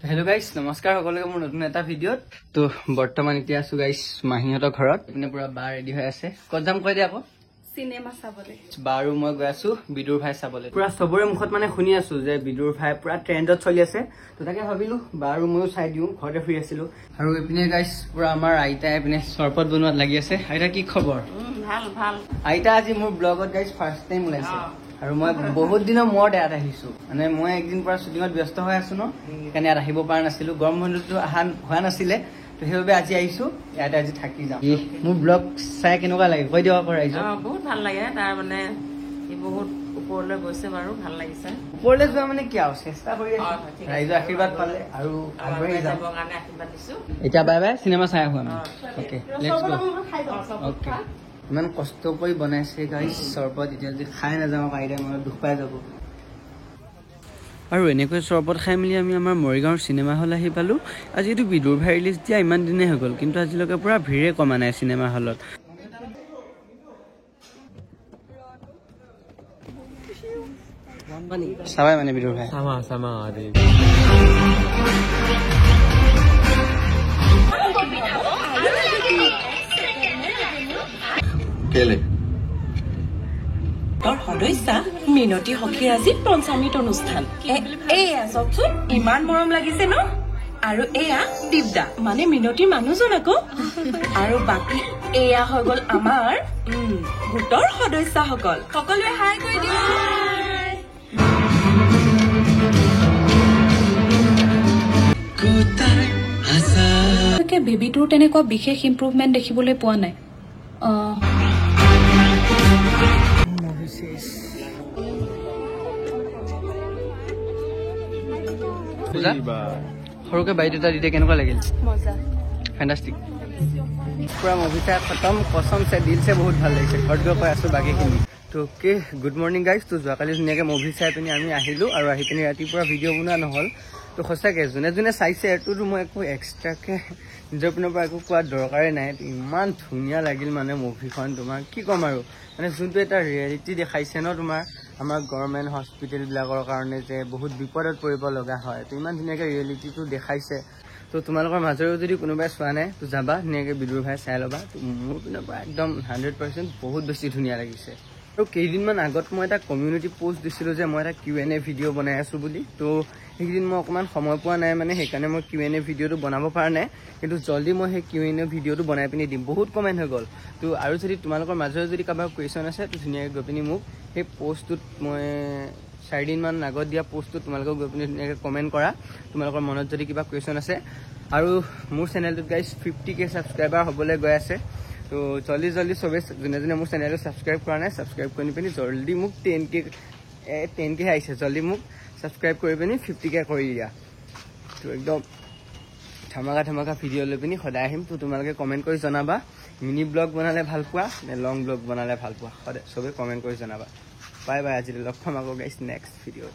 Hello guys नमस्कार সকলোকে মোৰ নতুন এটা ভিডিঅ'ত তো বৰ্তমান এতিয়া আছো গাইস মাহিহঁতৰ ঘৰত এনে পুৰা বা ৰেডি হৈ আছে ক'ত যাম কৈ দিয়া আকৌ সিনেমা চাবলে বাৰু মই গৈ আছো বিদুৰ ভাই চাবলে পুৰা সবৰে মুখত মানে শুনি আছো যে বিদুৰ ভাই পুৰা ট্ৰেন্ডত চলি আছে তো তাকে ভাবিলো বাৰু ময়ো চাই দিও ঘৰতে ফ্ৰী আছিলো আৰু এপিনে গাইস পুৰা আমাৰ আইতা এপিনে চৰপত বনোৱাত লাগি আছে আইতা কি খবৰ ভাল ভাল আইতা আজি মোৰ ব্লগত গাইস ফাৰ্ষ্ট টাইম ওলাইছে আৰু মই বহুত দিনৰ মূৰত ইয়াত আহিছো মানে মই একদিন পৰা শুটিঙত ব্যস্ত হৈ আছো ন কাৰণে ইয়াত আহিব পৰা নাছিলো গৰম বন্ধটো হোৱা নাছিলে তো সেইবাবে আজি আহিছো ইয়াতে আজি থাকি যাম মোৰ ব্লগ চাই কেনেকুৱা লাগে কৈ দিবা আকৌ ৰাইজক বহুত ভাল লাগে তাৰ মানে বহুত ওপৰলৈ গৈছে বাৰু ভাল লাগিছে ওপৰলৈ যোৱা মানে কি আৰু চেষ্টা কৰি আছো ৰাইজৰ আশীৰ্বাদ পালে আৰু আগবাঢ়ি যাম কাৰণে আশীৰ্বাদ দিছো এতিয়া বাই বাই চিনেমা চাই আহো আমি ওকে লেটস গো ওকে ইমান কষ্ট কৰি বনাইছে গাইস চৰবত এতিয়া যদি খাই নাযাওঁ কাইলৈ মই দুখ পাই যাব আৰু এনেকৈ চৰবত খাই মেলি আমি আমাৰ মৰিগাঁৱৰ চিনেমা হল আহি পালো আজি এইটো বিদুৰ ভাই ৰিলিজ দিয়া ইমান দিনে হৈ গ'ল কিন্তু আজিলৈকে পুৰা ভিৰে কমা নাই চিনেমা হলত চাবাই মানে বিদুৰ ভাই sama deh. Kele. সদস্যা মিনতি সখীৰ আজি পঞ্চামৃত অনুষ্ঠান এয়া চাওকচোন ইমান মৰম লাগিছে ন আৰু এয়া দিব্যা মানে মিনতিৰ মানুহজন আকৌ আৰু বাকী এয়া হৈ গ'ল আমাৰ গোটৰ সদস্যাসকল সকলোৱে হাই কৰি দিওঁ বেবীটোৰ তেনেকুৱা বিশেষ ইম্প্ৰুভমেণ্ট দেখিবলৈ পোৱা নাই সৰুকে বাইট এটা দিতে কেনেকুৱা লাগিল ফেণ্টাষ্টিক পুৰা মুভি চাই খতম কসম চে দিল চে বহুত ভাল লাগিছে ঘৰত গৈ কৈ আছো বাকীখিনি তো অ'কে গুড মৰ্ণিং গাইজ তো যোৱাকালি ধুনীয়াকৈ মুভি চাই পিনি আমি আহিলোঁ আৰু আহি পিনি ৰাতিপুৱা ভিডিঅ' বনোৱা নহ'ল তো সঁচাকৈ যোনে যোনে চাইছে এইটোতো মই একো এক্সট্ৰাকৈ নিজৰ পিনৰ পৰা একো কোৱাৰ দৰকাৰেই নাই ইমান ধুনীয়া লাগিল মানে মুভিখন তোমাৰ কি ক'ম আৰু মানে যোনটো এটা ৰিয়েলিটি দেখাইছে ন তোমাৰ আমাৰ গভৰ্ণমেণ্ট হস্পিটেলবিলাকৰ কাৰণে যে বহুত বিপদত পৰিব লগা হয় তো ইমান ধুনীয়াকৈ ৰিয়েলিটিটো দেখাইছে তো তোমালোকৰ মাজৰেও যদি কোনোবাই চোৱা নাই তো যাবা ধুনীয়াকৈ বিদুৰ ভাই চাই ল'বা তো মোৰ পিনৰ পৰা একদম 100% বহুত বেছি ধুনীয়া লাগিছে আৰু কেইদিনমান আগত মই এটা কমিউনিটি পোষ্ট দিছিলোঁ যে মই এটা Q&A ভিডিঅ' বনাই আছোঁ বুলি তো সেইকেইদিন মই অকণমান সময় পোৱা নাই মানে সেইকাৰণে মই Q&A ভিডিঅ'টো বনাব পৰা নাই কিন্তু জল্দি মই সেই Q&A ভিডিঅ'টো বনাই পিনি দিম বহুত কমেণ্ট হৈ গ'ল তো আৰু যদি তোমালোকৰ মাজৰে যদি কাৰোবাৰ কুৱেশ্যন আছে তো ধুনীয়াকৈ গৈ পিনি মোক সেই পোষ্টটোত মই 4 দিনমান আগত দিয়া পোষ্টটোত তোমালোকক গৈ পিনি ধুনীয়াকৈ কমেণ্ট কৰা তোমালোকৰ মনত যদি কিবা কুৱেশ্যন আছে আৰু মোৰ চেনেলটোত গাইজ 50K ছাবস্ক্ৰাইবাৰ হ'বলৈ গৈ আছে তো জল্দি জল্দি চবে যোনে যোনে মোৰ চেনেলটো ছাবস্ক্ৰাইব কৰা নাই ছাবস্ক্ৰাইব কৰি পিনি জল্দি মোক 10K আহিছে জল্দি মোক ছাবস্ক্ৰাইব কৰি পিনি 50K কৰি দিয়া তো একদম ধামাকা ভিডিঅ' লৈ পিনি সদায় আহিম তো তোমালোকে কমেণ্ট কৰি জনাবা মিনি ব্লগ বনালে ভাল পোৱা নে লং ব্লগ বনালে ভাল পোৱা সদায় চবে কমেণ্ট কৰি জনাবা বাই বাই আজিলৈ লগ পাম আকৌ গাইছ নেক্সট ভিডিঅ'ত